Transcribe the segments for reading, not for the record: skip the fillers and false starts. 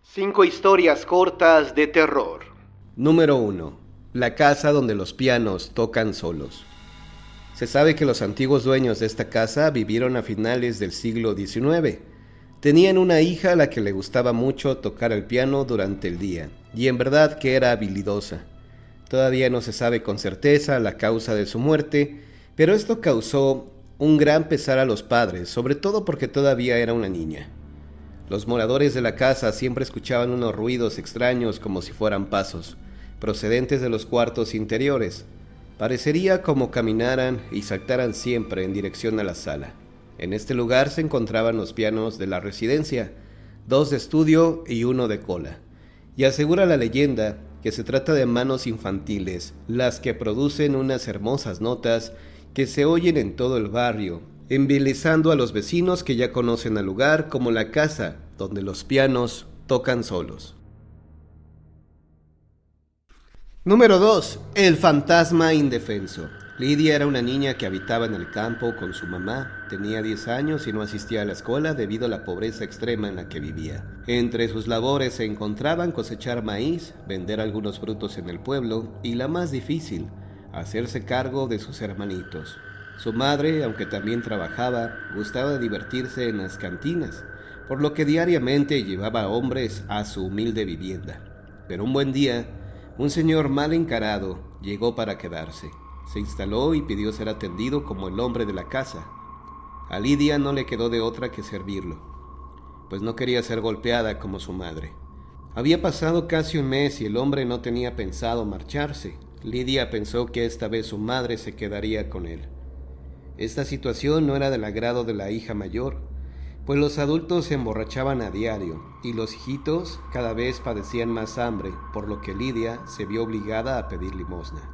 Cinco historias cortas de terror. Número 1. La casa donde los pianos tocan solos. Se sabe que los antiguos dueños de esta casa vivieron a finales del siglo XIX. Tenían una hija a la que le gustaba mucho tocar el piano durante el día, y en verdad que era habilidosa. Todavía no se sabe con certeza la causa de su muerte, pero esto causó un gran pesar a los padres, sobre todo porque todavía era una niña. Los moradores de la casa siempre escuchaban unos ruidos extraños como si fueran pasos, procedentes de los cuartos interiores. Parecería como caminaran y saltaran siempre en dirección a la sala. En este lugar se encontraban los pianos de la residencia, 2 de estudio y 1 de cola. Y asegura la leyenda que se trata de manos infantiles, las que producen unas hermosas notas que se oyen en todo el barrio, embelesando a los vecinos que ya conocen al lugar como la casa donde los pianos tocan solos. Número 2. El fantasma indefenso. Lidia era una niña que habitaba en el campo con su mamá. Tenía 10 años y no asistía a la escuela debido a la pobreza extrema en la que vivía. Entre sus labores se encontraban cosechar maíz, vender algunos frutos en el pueblo y la más difícil, hacerse cargo de sus hermanitos. Su madre, aunque también trabajaba, gustaba de divertirse en las cantinas, por lo que diariamente llevaba a hombres a su humilde vivienda. Pero un buen día, un señor mal encarado llegó para quedarse. Se instaló y pidió ser atendido como el hombre de la casa. A Lidia no le quedó de otra que servirlo, pues no quería ser golpeada como su madre. Había pasado casi un mes y el hombre no tenía pensado marcharse. Lidia pensó que esta vez su madre se quedaría con él. Esta situación no era del agrado de la hija mayor, pues los adultos se emborrachaban a diario y los hijitos cada vez padecían más hambre, por lo que Lidia se vio obligada a pedir limosna.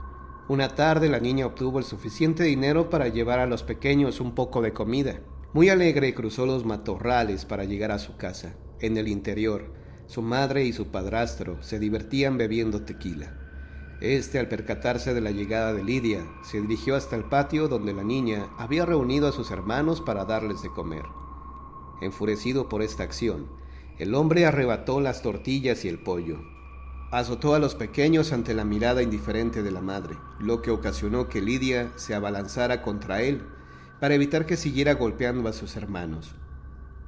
Una tarde la niña obtuvo el suficiente dinero para llevar a los pequeños un poco de comida. Muy alegre cruzó los matorrales para llegar a su casa. En el interior, su madre y su padrastro se divertían bebiendo tequila. Al percatarse de la llegada de Lidia, se dirigió hasta el patio donde la niña había reunido a sus hermanos para darles de comer. Enfurecido por esta acción, el hombre arrebató las tortillas y el pollo. Azotó a los pequeños ante la mirada indiferente de la madre, lo que ocasionó que Lidia se abalanzara contra él para evitar que siguiera golpeando a sus hermanos.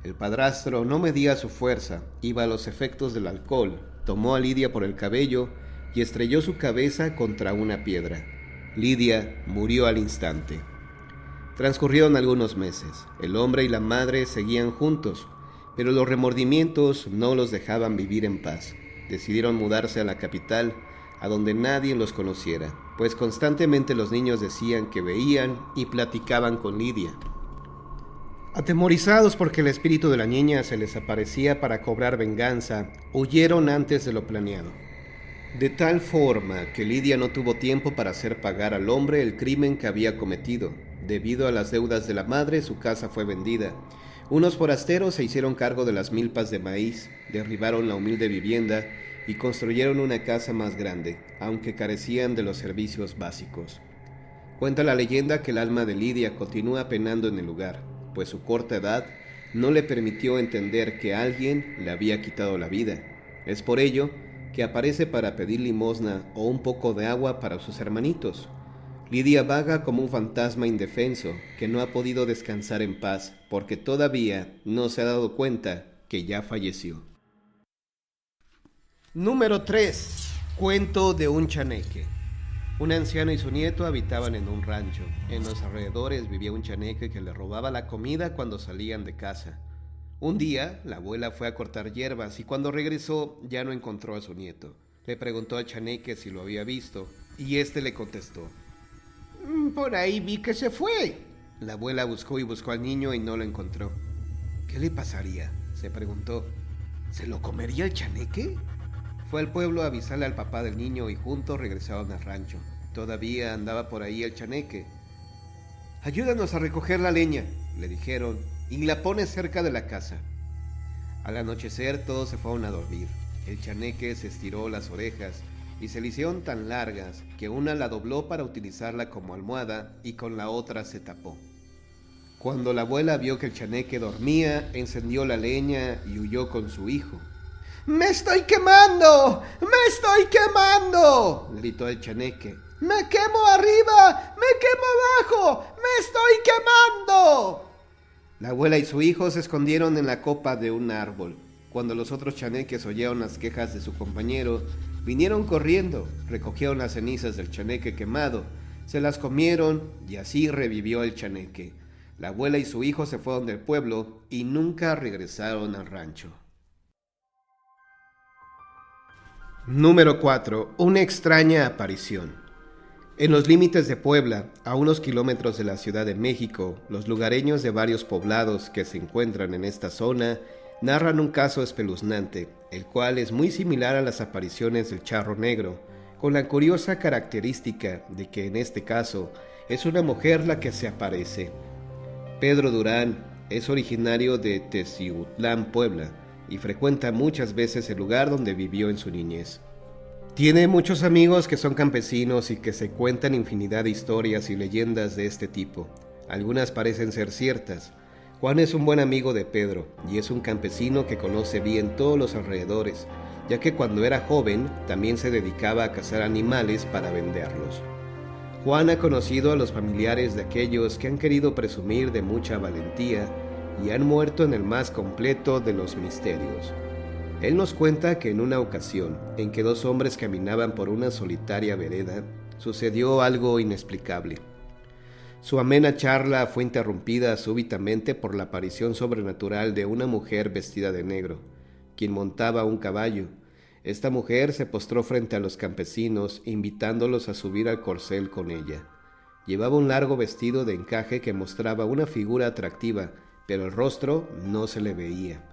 El padrastro no medía su fuerza, iba a los efectos del alcohol, tomó a Lidia por el cabello y estrelló su cabeza contra una piedra. Lidia murió al instante. Transcurrieron algunos meses. El hombre y la madre seguían juntos, pero los remordimientos no los dejaban vivir en paz. Decidieron mudarse a la capital, a donde nadie los conociera, pues constantemente los niños decían que veían y platicaban con Lidia. Atemorizados porque el espíritu de la niña se les aparecía para cobrar venganza, huyeron antes de lo planeado. De tal forma que Lidia no tuvo tiempo para hacer pagar al hombre el crimen que había cometido. Debido a las deudas de la madre, su casa fue vendida. Unos forasteros se hicieron cargo de las milpas de maíz, derribaron la humilde vivienda y construyeron una casa más grande, aunque carecían de los servicios básicos. Cuenta la leyenda que el alma de Lidia continúa penando en el lugar, pues su corta edad no le permitió entender que alguien le había quitado la vida. Es por ello que aparece para pedir limosna o un poco de agua para sus hermanitos. Lidia vaga como un fantasma indefenso que no ha podido descansar en paz porque todavía no se ha dado cuenta que ya falleció. Número 3. Cuento de un chaneque. Un anciano y su nieto habitaban en un rancho. En los alrededores vivía un chaneque que le robaba la comida cuando salían de casa. Un día, la abuela fue a cortar hierbas y cuando regresó ya no encontró a su nieto. Le preguntó al chaneque si lo había visto y éste le contestó: Por ahí vi que se fue. La abuela buscó y buscó al niño y no lo encontró. ¿Qué le pasaría?, se preguntó. ¿Se lo comería el chaneque? Fue al pueblo a avisarle al papá del niño y juntos regresaron al rancho. Todavía andaba por ahí el chaneque. «Ayúdanos a recoger la leña», le dijeron, «y la pones cerca de la casa». Al anochecer todos se fueron a dormir. El chaneque se estiró las orejas y se le hicieron tan largas que una la dobló para utilizarla como almohada y con la otra se tapó. Cuando la abuela vio que el chaneque dormía, encendió la leña y huyó con su hijo. ¡Me estoy quemando! ¡Me estoy quemando! Gritó el chaneque. ¡Me quemo arriba! ¡Me quemo abajo! ¡Me estoy quemando! La abuela y su hijo se escondieron en la copa de un árbol. Cuando los otros chaneques oyeron las quejas de su compañero, vinieron corriendo, recogieron las cenizas del chaneque quemado, se las comieron y así revivió el chaneque. La abuela y su hijo se fueron del pueblo y nunca regresaron al rancho. Número 4. Una extraña aparición. En los límites de Puebla, a unos kilómetros de la Ciudad de México, los lugareños de varios poblados que se encuentran en esta zona narran un caso espeluznante, el cual es muy similar a las apariciones del charro negro, con la curiosa característica de que en este caso es una mujer la que se aparece. Pedro Durán es originario de Teciutlán, Puebla, y frecuenta muchas veces el lugar donde vivió en su niñez. Tiene muchos amigos que son campesinos y que se cuentan infinidad de historias y leyendas de este tipo. Algunas parecen ser ciertas. Juan es un buen amigo de Pedro y es un campesino que conoce bien todos los alrededores, ya que cuando era joven también se dedicaba a cazar animales para venderlos. Juan ha conocido a los familiares de aquellos que han querido presumir de mucha valentía y han muerto en el más completo de los misterios. Él nos cuenta que en una ocasión en que dos hombres caminaban por una solitaria vereda, sucedió algo inexplicable. Su amena charla fue interrumpida súbitamente por la aparición sobrenatural de una mujer vestida de negro, quien montaba un caballo. Esta mujer se postró frente a los campesinos, invitándolos a subir al corcel con ella. Llevaba un largo vestido de encaje que mostraba una figura atractiva, pero el rostro no se le veía.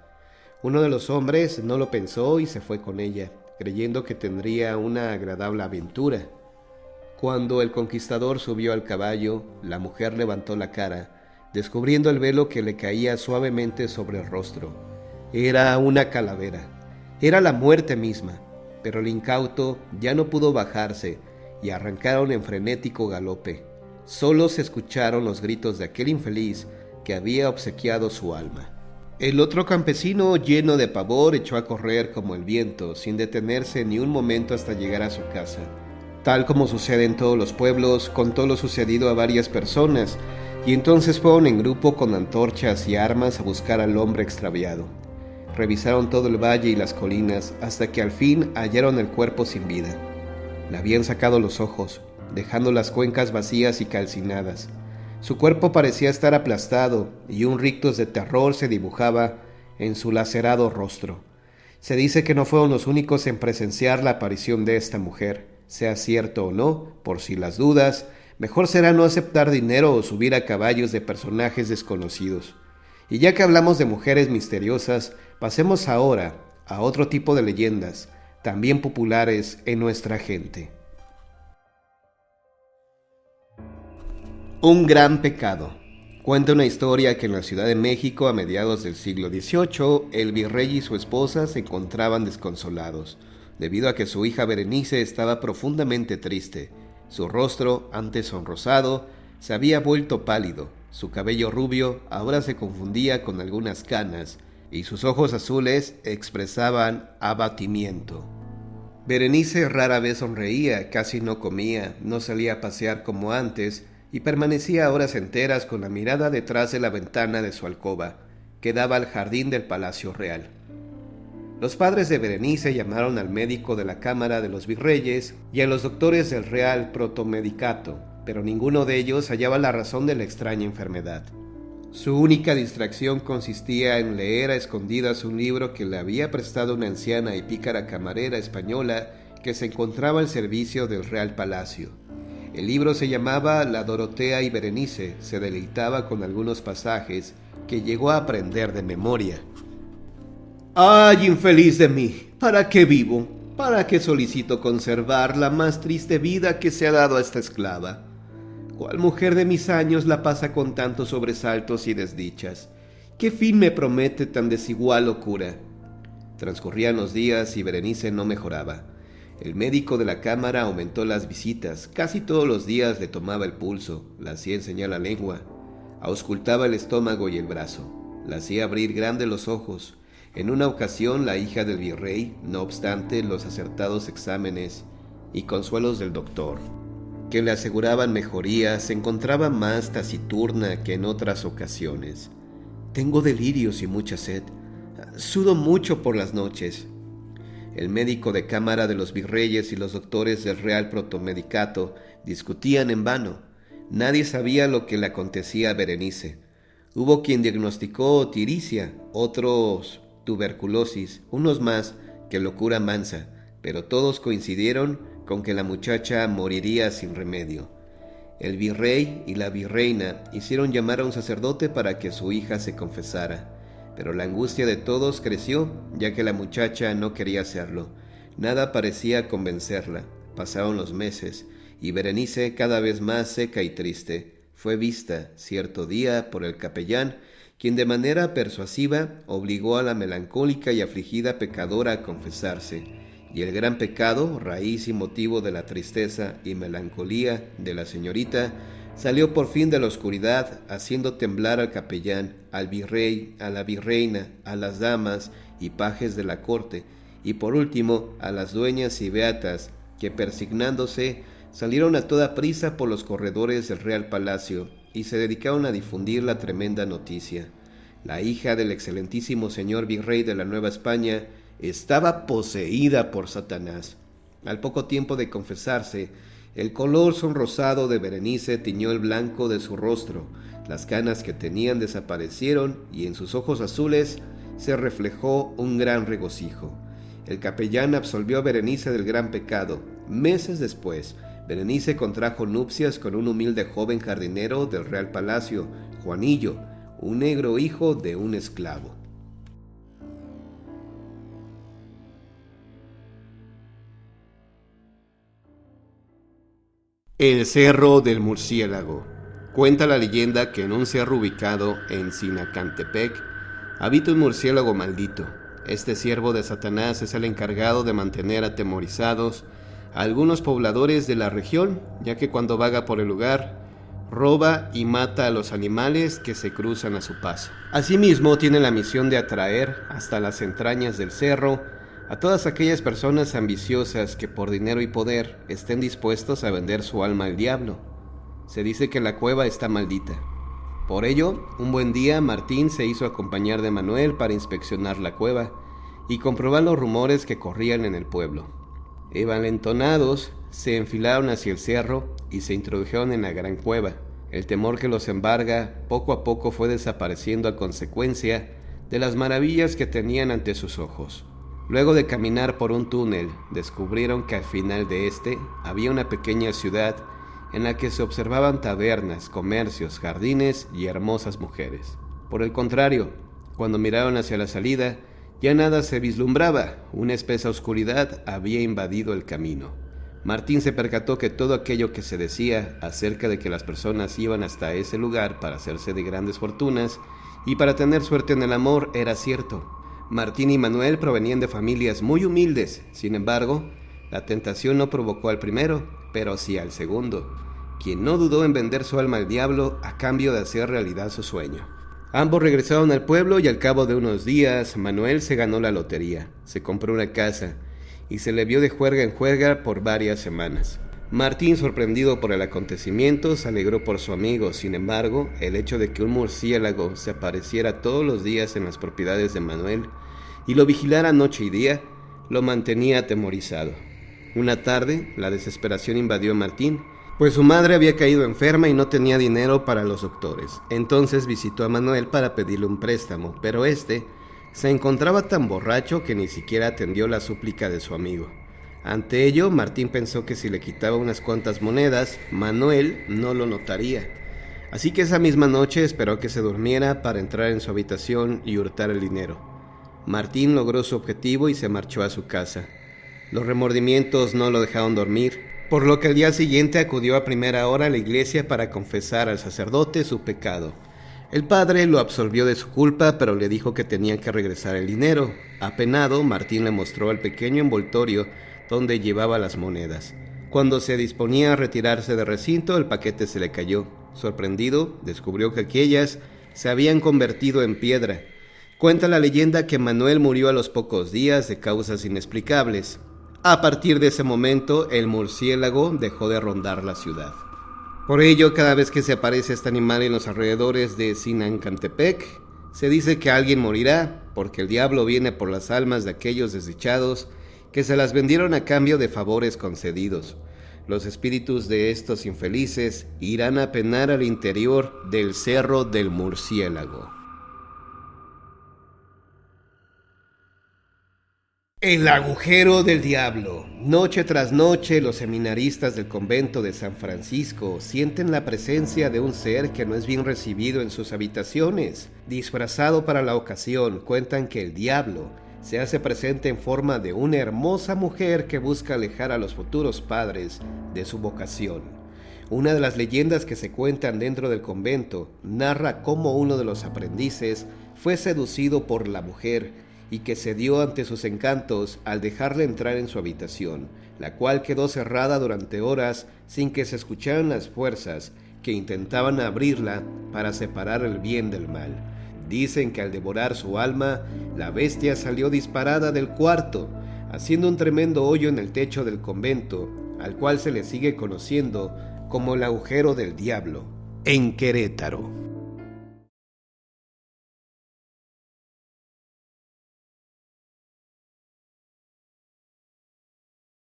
Uno de los hombres no lo pensó y se fue con ella, creyendo que tendría una agradable aventura. Cuando el conquistador subió al caballo, la mujer levantó la cara, descubriendo el velo que le caía suavemente sobre el rostro. Era una calavera, era la muerte misma, pero el incauto ya no pudo bajarse y arrancaron en frenético galope. Solo se escucharon los gritos de aquel infeliz que había obsequiado su alma. El otro campesino, lleno de pavor, echó a correr como el viento, sin detenerse ni un momento hasta llegar a su casa. Tal como sucede en todos los pueblos, contó lo sucedido a varias personas, y entonces fueron en grupo con antorchas y armas a buscar al hombre extraviado. Revisaron todo el valle y las colinas, hasta que al fin hallaron el cuerpo sin vida. Le habían sacado los ojos, dejando las cuencas vacías y calcinadas. Su cuerpo parecía estar aplastado y un rictus de terror se dibujaba en su lacerado rostro. Se dice que no fueron los únicos en presenciar la aparición de esta mujer. Sea cierto o no, por si las dudas, mejor será no aceptar dinero o subir a caballos de personajes desconocidos. Y ya que hablamos de mujeres misteriosas, pasemos ahora a otro tipo de leyendas, también populares en nuestra gente. Un gran pecado. Cuenta una historia que en la Ciudad de México, a mediados del siglo XVIII, el virrey y su esposa se encontraban desconsolados, debido a que su hija Berenice estaba profundamente triste. Su rostro, antes sonrosado, se había vuelto pálido, su cabello rubio ahora se confundía con algunas canas, y sus ojos azules expresaban abatimiento. Berenice rara vez sonreía, casi no comía, no salía a pasear como antes, y permanecía horas enteras con la mirada detrás de la ventana de su alcoba, que daba al jardín del Palacio Real. Los padres de Berenice llamaron al médico de la Cámara de los Virreyes y a los doctores del Real Protomedicato, pero ninguno de ellos hallaba la razón de la extraña enfermedad. Su única distracción consistía en leer a escondidas un libro que le había prestado una anciana y pícara camarera española que se encontraba al servicio del Real Palacio. El libro se llamaba La Dorotea y Berenice. Se deleitaba con algunos pasajes que llegó a aprender de memoria. ¡Ay, infeliz de mí! ¿Para qué vivo? ¿Para qué solicito conservar la más triste vida que se ha dado a esta esclava? ¿Cuál mujer de mis años la pasa con tantos sobresaltos y desdichas? ¿Qué fin me promete tan desigual locura? Transcurrían los días y Berenice no mejoraba. El médico de la cámara aumentó las visitas. Casi todos los días le tomaba el pulso, la hacía enseñar la lengua, auscultaba el estómago y el brazo, la hacía abrir grandes los ojos. En una ocasión, la hija del virrey, no obstante los acertados exámenes y consuelos del doctor, que le aseguraban mejoría, se encontraba más taciturna que en otras ocasiones. «Tengo delirios y mucha sed. Sudo mucho por las noches». El médico de cámara de los virreyes y los doctores del Real Protomedicato discutían en vano. Nadie sabía lo que le acontecía a Berenice. Hubo quien diagnosticó tiricia, otros tuberculosis, unos más que locura mansa, pero todos coincidieron con que la muchacha moriría sin remedio. El virrey y la virreina hicieron llamar a un sacerdote para que su hija se confesara, pero la angustia de todos creció, ya que la muchacha no quería hacerlo. Nada parecía convencerla. Pasaron los meses, y Berenice, cada vez más seca y triste, fue vista cierto día por el capellán, quien de manera persuasiva obligó a la melancólica y afligida pecadora a confesarse, y el gran pecado, raíz y motivo de la tristeza y melancolía de la señorita, salió por fin de la oscuridad, haciendo temblar al capellán, al virrey, a la virreina, a las damas y pajes de la corte, y por último a las dueñas y beatas, que persignándose salieron a toda prisa por los corredores del Real Palacio y se dedicaron a difundir la tremenda noticia. La hija del excelentísimo señor virrey de la Nueva España estaba poseída por Satanás. Al poco tiempo de confesarse, el color sonrosado de Berenice tiñó el blanco de su rostro, las canas que tenían desaparecieron y en sus ojos azules se reflejó un gran regocijo. El capellán absolvió a Berenice del gran pecado. Meses después, Berenice contrajo nupcias con un humilde joven jardinero del Real Palacio, Juanillo, un negro hijo de un esclavo. El Cerro del Murciélago. Cuenta la leyenda que en un cerro ubicado en Sinacantepec habita un murciélago maldito. Este siervo de Satanás es el encargado de mantener atemorizados a algunos pobladores de la región, ya que cuando vaga por el lugar, roba y mata a los animales que se cruzan a su paso. Asimismo, tiene la misión de atraer hasta las entrañas del cerro a todas aquellas personas ambiciosas que por dinero y poder estén dispuestos a vender su alma al diablo. Se dice que la cueva está maldita. Por ello, un buen día Martín se hizo acompañar de Manuel para inspeccionar la cueva y comprobar los rumores que corrían en el pueblo. Envalentonados, se enfilaron hacia el cerro y se introdujeron en la gran cueva. El temor que los embarga poco a poco fue desapareciendo a consecuencia de las maravillas que tenían ante sus ojos. Luego de caminar por un túnel, descubrieron que al final de este había una pequeña ciudad en la que se observaban tabernas, comercios, jardines y hermosas mujeres. Por el contrario, cuando miraron hacia la salida, ya nada se vislumbraba, una espesa oscuridad había invadido el camino. Martín se percató que todo aquello que se decía acerca de que las personas iban hasta ese lugar para hacerse de grandes fortunas y para tener suerte en el amor era cierto. Martín y Manuel provenían de familias muy humildes, sin embargo, la tentación no provocó al primero, pero sí al segundo, quien no dudó en vender su alma al diablo a cambio de hacer realidad su sueño. Ambos regresaron al pueblo y al cabo de unos días, Manuel se ganó la lotería, se compró una casa y se le vio de juerga en juerga por varias semanas. Martín, sorprendido por el acontecimiento, se alegró por su amigo. Sin embargo, el hecho de que un murciélago se apareciera todos los días en las propiedades de Manuel y lo vigilara noche y día, lo mantenía atemorizado. Una tarde, la desesperación invadió a Martín, pues su madre había caído enferma y no tenía dinero para los doctores. Entonces visitó a Manuel para pedirle un préstamo, pero este se encontraba tan borracho que ni siquiera atendió la súplica de su amigo. Ante ello, Martín pensó que si le quitaba unas cuantas monedas, Manuel no lo notaría. Así que esa misma noche esperó que se durmiera para entrar en su habitación y hurtar el dinero. Martín logró su objetivo y se marchó a su casa. Los remordimientos no lo dejaron dormir, por lo que al día siguiente acudió a primera hora a la iglesia para confesar al sacerdote su pecado. El padre lo absolvió de su culpa, pero le dijo que tenía que regresar el dinero. Apenado, Martín le mostró el pequeño envoltorio donde llevaba las monedas. Cuando se disponía a retirarse del recinto, el paquete se le cayó. Sorprendido, descubrió que aquellas se habían convertido en piedra. Cuenta la leyenda que Manuel murió a los pocos días de causas inexplicables. A partir de ese momento, el murciélago dejó de rondar la ciudad. Por ello, cada vez que se aparece este animal en los alrededores de Sinancantepec, se dice que alguien morirá, porque el diablo viene por las almas de aquellos desdichados que se las vendieron a cambio de favores concedidos. Los espíritus de estos infelices irán a penar al interior del Cerro del Murciélago. El agujero del diablo. Noche tras noche, los seminaristas del convento de San Francisco sienten la presencia de un ser que no es bien recibido en sus habitaciones. Disfrazado para la ocasión, cuentan que el diablo se hace presente en forma de una hermosa mujer que busca alejar a los futuros padres de su vocación. Una de las leyendas que se cuentan dentro del convento narra cómo uno de los aprendices fue seducido por la mujer y que cedió ante sus encantos al dejarle entrar en su habitación, la cual quedó cerrada durante horas sin que se escucharan las fuerzas que intentaban abrirla para separar el bien del mal. Dicen que al devorar su alma, la bestia salió disparada del cuarto, haciendo un tremendo hoyo en el techo del convento, al cual se le sigue conociendo como el agujero del diablo, en Querétaro.